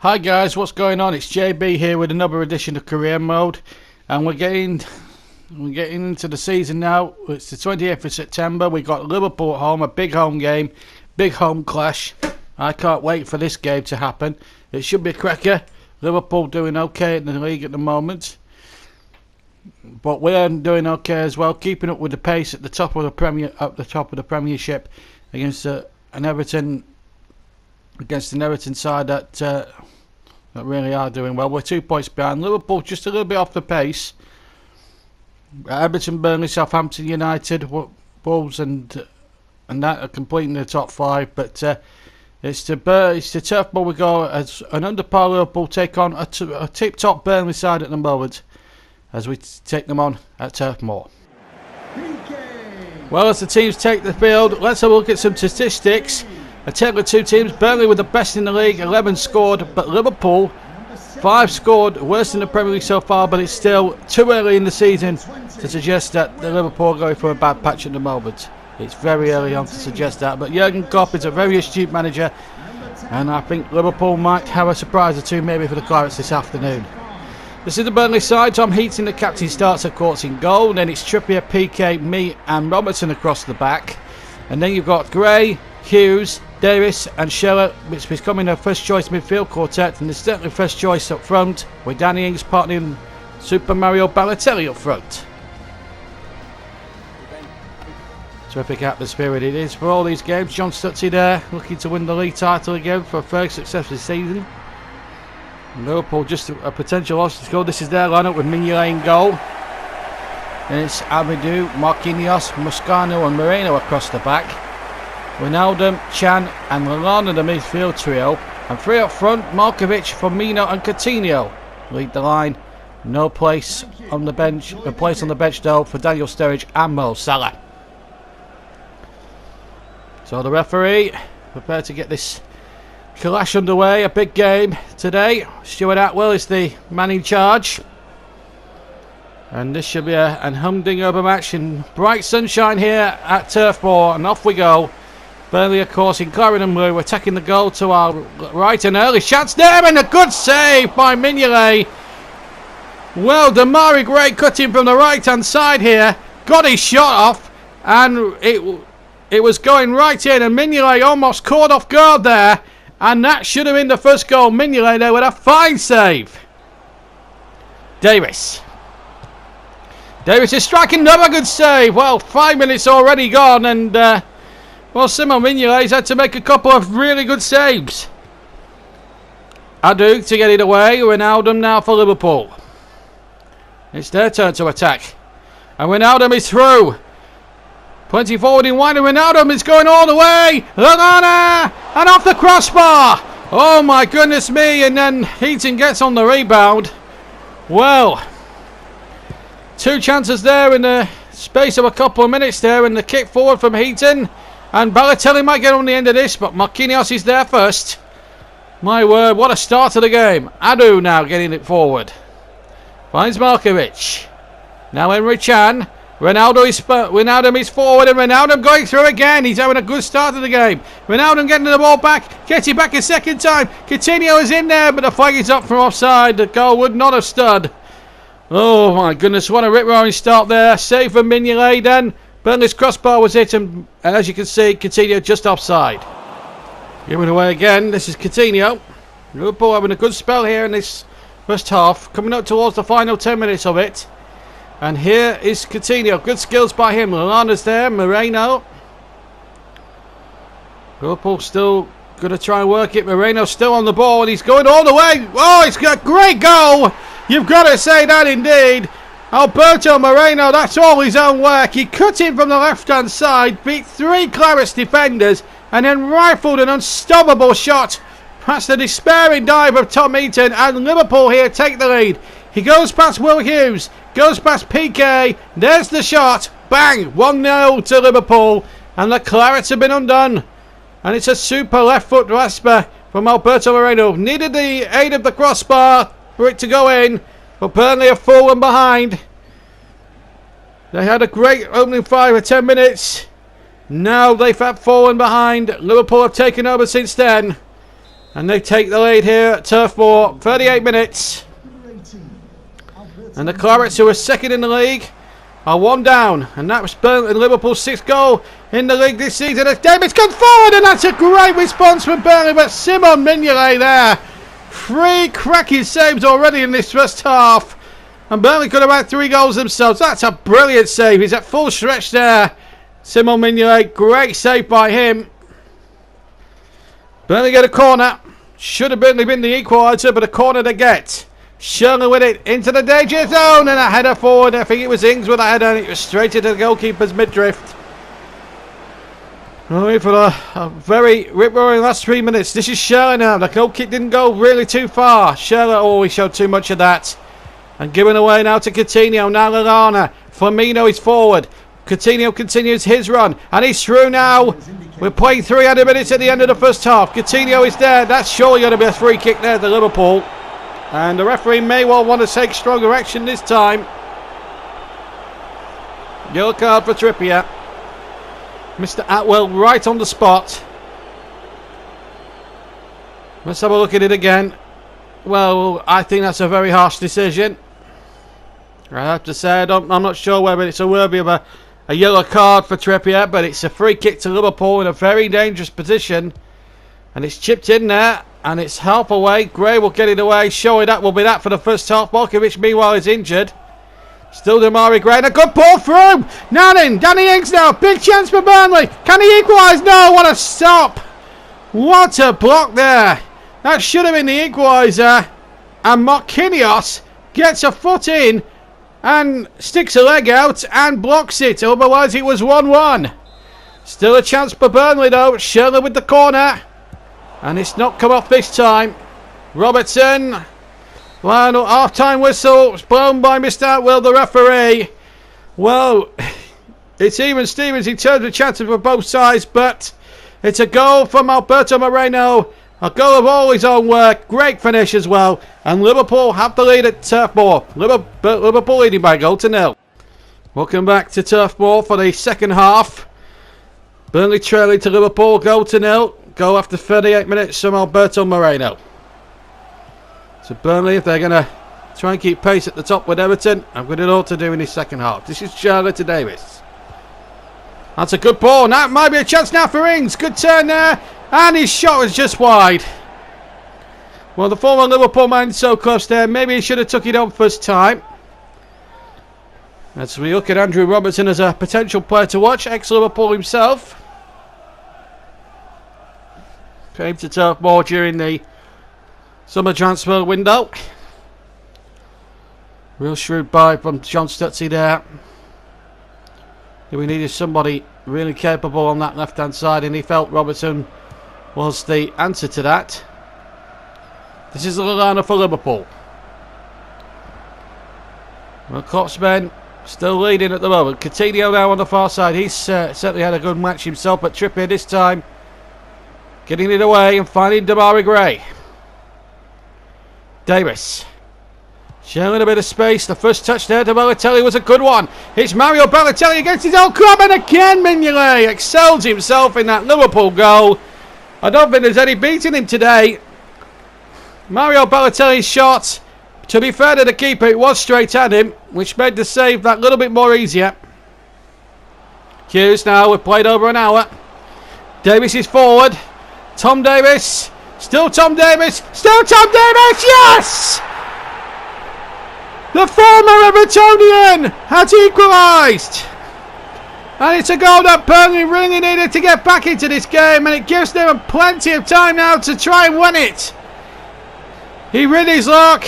Hi guys, what's going on? It's JB here with another edition of Career Mode, and we're getting into the season now. It's the 28th of September. We got Liverpool at home, a big home game, big home clash. I can't wait for this game to happen. It should be a cracker. Liverpool doing okay in the league at the moment, but we're doing okay as well, keeping up with the pace at the top of the Premiership against an Everton side that really are doing well. We're 2 points behind. Liverpool just a little bit off the pace. Everton, Burnley, Southampton, United, Wolves and that are completing the top five. But it's to Turf Moor we go as an under par Liverpool take on a tip-top Burnley side at the moment as we take them on at Turf Moor. Well, as the teams take the field, let's have a look at some statistics. A tale of two teams. Burnley were the best in the league, 11 scored, but Liverpool 5 scored, worse than the Premier League so far, but it's still too early in the season to suggest that the Liverpool are going for a bad patch at the moment. It's very early on to suggest that, but Jurgen Klopp is a very astute manager, and I think Liverpool might have a surprise or two maybe for the Clarets this afternoon. This is the Burnley side. Tom Heaton, the captain, starts of course in goal. Then it's Trippier, PK, me and Robertson across the back, and then you've got Gray, Hughes, Davis and Scheller, which is becoming a first choice midfield quartet, and there's certainly first choice up front with Danny Ings partnering Super Mario Balotelli up front. Terrific atmosphere it is for all these games. John Stutzy there looking to win the league title again for a very successful season. Liverpool just a potential loss to go. This is their lineup with Mignolet in goal. Then it's Amadou, Marquinhos, Moscano and Moreno across the back. Wijnaldum, Chan and Lallana the midfield trio, and 3 up front, Markovic, Firmino and Coutinho lead the line. No place on the bench, a place on the bench though for Daniel Sturridge and Mo Salah. So the referee prepared to get this clash underway, a big game today. Stuart Atwell is the man in charge, and this should be an humdinger match in bright sunshine here at Turf Moor, and off we go. Burnley, of course, in Clarendon Blue, attacking the goal to our right. An early chance there, and a good save by Mignolet. Well, Damari Gray cutting from the right-hand side here. Got his shot off, and it was going right in, and Mignolet almost caught off guard there. And that should have been the first goal. Mignolet there with a fine save. Davis is striking another good save. Well, 5 minutes already gone, and well, Simon Mignolet's had to make a couple of really good saves. Adu to get it away. Wijnaldum now for Liverpool. It's their turn to attack. And Wijnaldum is through. Plenty forward in wide, and Wijnaldum is going all the way. Lallana! And off the crossbar. Oh my goodness me. And then Heaton gets on the rebound. Well, 2 chances there in the space of a couple of minutes there, and the kick forward from Heaton. And Balotelli might get on the end of this, but Marquinhos is there first. My word, what a start to the game. Adu now getting it forward. Finds Markovic. Now Emre Can. Wijnaldum is forward, and Wijnaldum going through again. He's having a good start to the game. Wijnaldum getting the ball back. Gets it back a second time. Coutinho is in there, but the flag is up from offside. The goal would not have stood. Oh my goodness, what a rip-roaring start there. Save for Mignolet then. Burnley's crossbar was hit, and as you can see, Coutinho just offside. Giving away again. This is Coutinho. Liverpool having a good spell here in this first half, coming up towards the final 10 minutes of it. And here is Coutinho. Good skills by him. Lallana's there. Moreno. Liverpool still going to try and work it. Moreno still on the ball, and he's going all the way. Oh, it's got a great goal. You've got to say that indeed. Alberto Moreno, that's all his own work. He cut in from the left-hand side, beat 3 Clarets defenders, and then rifled an unstoppable shot past the despairing dive of Tom Heaton, and Liverpool here take the lead. He goes past Will Hughes, goes past PK, there's the shot, bang, 1-0 to Liverpool, and the Clarets have been undone. And it's a super left-foot rasper from Alberto Moreno. Needed the aid of the crossbar for it to go in, but Burnley have fallen behind. They had a great opening 5 or 10 minutes. Now they've fallen behind. Liverpool have taken over since then. And they take the lead here at Turf Moor. 38 minutes. And the Clarets, who are second in the league, are one down. And that was Burnley, Liverpool's 6th goal in the league this season. As Davis comes forward, and that's a great response from Burnley. But Simon Mignolet there. 3 cracking saves already in this first half. And Burnley could have had 3 goals themselves. That's a brilliant save. He's at full stretch there. Simon Mignolet, great save by him. Burnley get a corner. Should have Burnley been the equaliser, but a corner to get. Shirley with it into the danger zone, and a header forward. I think it was Ings with a header, and it was straight into the goalkeeper's midriff. For a very rip-roaring last 3 minutes. This is Shirley now. The goal kick didn't go really too far. Shirley always showed too much of that. And giving away now to Coutinho. Now Lallana. Firmino is forward. Coutinho continues his run. And he's through now. We're playing 300 minutes at the end of the first half. Coutinho is there. That's surely going to be a free kick there to Liverpool. And the referee may well want to take stronger action this time. Yellow card for Trippier. Mr. Atwell right on the spot. Let's have a look at it again. Well, I think that's a very harsh decision. I have to say, I'm not sure whether it's worthy of a yellow card for Trippier, but it's a free kick to Liverpool in a very dangerous position. And it's chipped in there, and it's half away. Gray will get it away. Showing that will be that for the first half. Markovic, meanwhile, is injured. Still Damari Gray, and a good ball through. Now then, Danny Ings now. Big chance for Burnley. Can he equalise? No, what a stop. What a block there. That should have been the equaliser. And Marquinhos gets a foot in and sticks a leg out and blocks it. Otherwise, it was 1-1. Still a chance for Burnley, though. Shirley with the corner. And it's not come off this time. Robertson. Final half-time whistle blown by Mr. Atwell, the referee. Well, it's even Stevens in terms of chances for both sides, but it's a goal from Alberto Moreno. A goal of all his own work. Great finish as well. And Liverpool have the lead at Turf Moor. Liverpool leading by 0-0. Welcome back to Turf Moor for the second half. Burnley trailing to Liverpool 0-0. Goal after 38 minutes from Alberto Moreno. So Burnley, if they're going to try and keep pace at the top with Everton, I've got it all to do in this second half. This is Charlotte to Davis. That's a good ball. Now it might be a chance now for Ings. Good turn there. And his shot was just wide. Well, the former Liverpool man so close there. Maybe he should have took it on first time. As we look at Andrew Robertson as a potential player to watch. Ex-Liverpool himself. Came to Turf Moor during the summer transfer window. Real shrewd buy from John Stutzy there. We needed somebody really capable on that left-hand side, and he felt Robertson was the answer to that. This is the Lallana for Liverpool. Well, Kloppsman still leading at the moment. Coutinho now on the far side. He's certainly had a good match himself, but Trippier this time getting it away and finding Damari Gray. Davis showing a bit of space. The first touch there to Balotelli was a good one. It's Mario Balotelli against his own club, and again Mignolet excels himself in that Liverpool goal. I don't think there's any beating him today. Mario Balotelli's shot, to be fair to the keeper, it was straight at him, which made the save that little bit more easier. Hughes now, we've played over an hour. Davis is forward. Tom Davis. Still Tom Davis. Still Tom Davis. Yes! The former Evertonian has equalised. And it's a goal that Burnley really needed to get back into this game, and it gives them plenty of time now to try and win it. He rid his luck.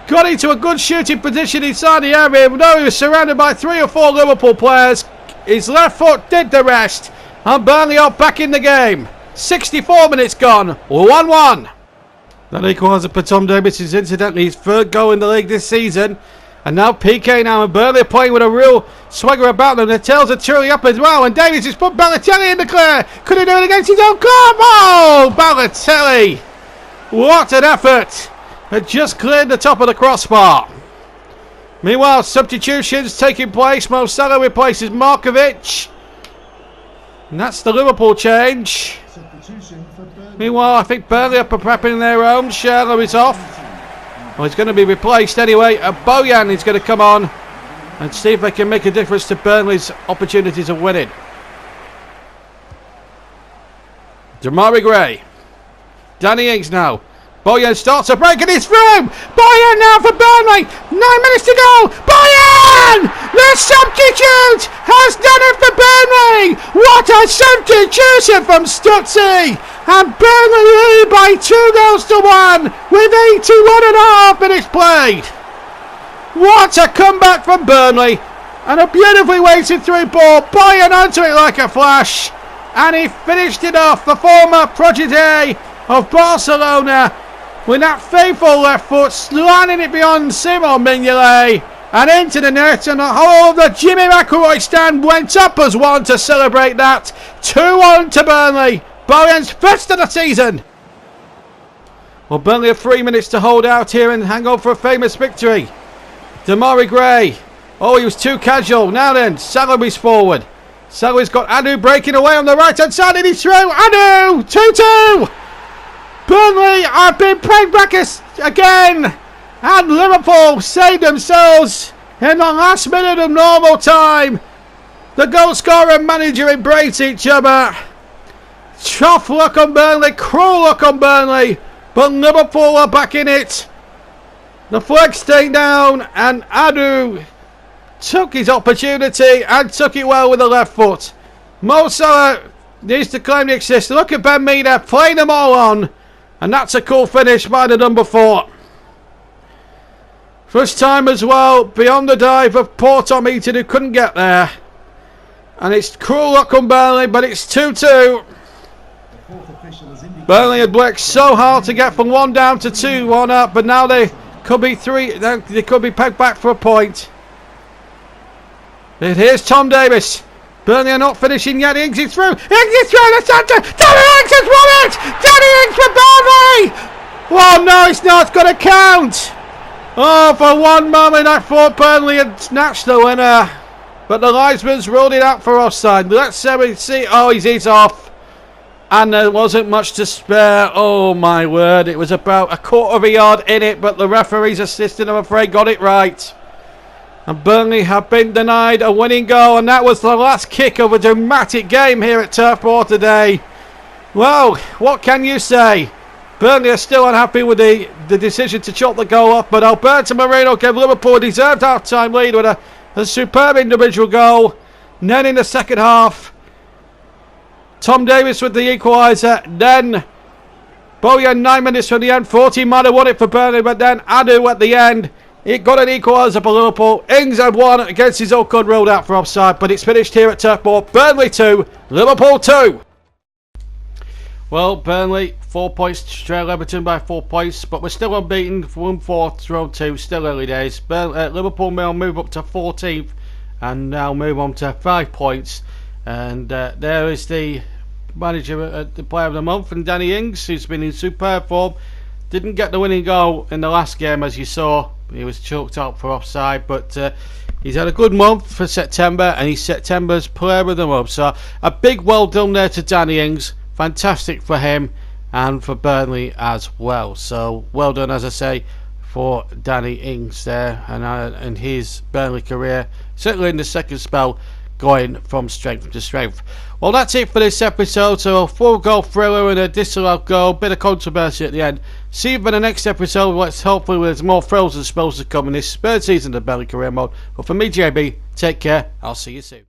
Got into a good shooting position inside the area, but though he was surrounded by 3 or 4 Liverpool players, his left foot did the rest. And Burnley are back in the game. 64 minutes gone. 1-1. That equaliser for Tom Davis is incidentally his 3rd goal in the league this season. And now PK now, and Burnley are playing with a real swagger about them. Their tails are truly up as well. And Davis has put Balotelli in the clear. Could he do it against his own club? Oh, Balotelli. What an effort. Had just cleared the top of the crossbar. Meanwhile, substitutions taking place. Mo Salah replaces Markovic. And that's the Liverpool change. Substitution for Burnley. Meanwhile, I think Burnley are prepping their own. Sherlock is off. Well, he's going to be replaced anyway. Bojan is going to come on and see if they can make a difference to Burnley's opportunities of winning. Demarai Gray. Danny Ings now. Bojan starts a break and he's through! Bojan now for Burnley! 9 minutes to go! Bojan! The substitute has done it for Burnley! What a substitution from Stutzy! And Burnley lead by 2-1 with 81.5 minutes played! What a comeback from Burnley! And a beautifully weighted through ball. Bojan onto it like a flash. And he finished it off, the former protege of Barcelona, with that faithful left foot, sliding it beyond Simon Mignolet and into the net, and the whole of the Jimmy McIlroy stand went up as one to celebrate that. 2-1 to Burnley, Bojan's first of the season. Well, Burnley have 3 minutes to hold out here and hang on for a famous victory. Demarai Gray, oh, he was too casual. Now then, Salary's forward. Salary's got Adu breaking away on the right hand side, and he's through. Adu, 2-2. Burnley have been pegged back again, and Liverpool saved themselves in the last minute of normal time. The goal scorer and manager embrace each other. Tough luck on Burnley, cruel luck on Burnley, but Liverpool are back in it. The flag stayed down, and Adu took his opportunity and took it well with the left foot. Mo Salah needs to claim the assist. Look at Ben Mina playing them all on. And that's a cool finish by the number 4. First time as well, beyond the dive of poor Tom Heaton, who couldn't get there. And it's cruel luck on Burnley, but it's 2-2. Burnley had worked so hard to get from 1 down to 2-1 up, but now they could be 3. They could be pegged back for a point. Here's Tom Davis. Burnley are not finishing yet. Ings is through. Ings is through the centre. Danny Ings has won it. Danny Ings for Burnley. Oh no, it's not going to count. Oh, for one moment I thought Burnley had snatched the winner, but the linesman's ruled it out for offside. Let's see. Oh, he's off, and there wasn't much to spare. Oh my word! It was about a quarter of a yard in it, but the referee's assistant, I'm afraid, got it right. And Burnley have been denied a winning goal, and that was the last kick of a dramatic game here at Turf Moor today. Well, what can you say? Burnley are still unhappy with the decision to chop the goal off, but Alberto Moreno gave Liverpool a deserved half-time lead with a superb individual goal. And then in the second half, Tom Davis with the equaliser. Then Bojan 9 minutes from the end. 14 might have won it for Burnley, but then Adu at the end. It got an equaliser for Liverpool. Ings had won against his own code, ruled out for offside, but it's finished here at Turf Moor. Burnley 2, Liverpool 2. Well, Burnley 4 points, trail Everton by 4 points, but we're still unbeaten. 1-4, drawn 2, still early days. Liverpool will move up to 14th and now move on to 5 points. And there is the manager, the player of the month, and Danny Ings, who's been in superb form. Didn't get the winning goal in the last game, as you saw. He was choked out for offside, but he's had a good month for September, and he's September's player of the month. So a big well done there to Danny Ings. Fantastic for him and for Burnley as well. So well done, as I say, for Danny Ings there, and his Burnley career, certainly in the second spell, going from strength to strength. Well, that's it for this episode. So a 4-goal thriller and a disallowed goal, bit of controversy at the end. See you for the next episode. Let's hopefully there's more thrills and spells to come in this third season of Burnley career mode. But for me, JB, take care. I'll see you soon.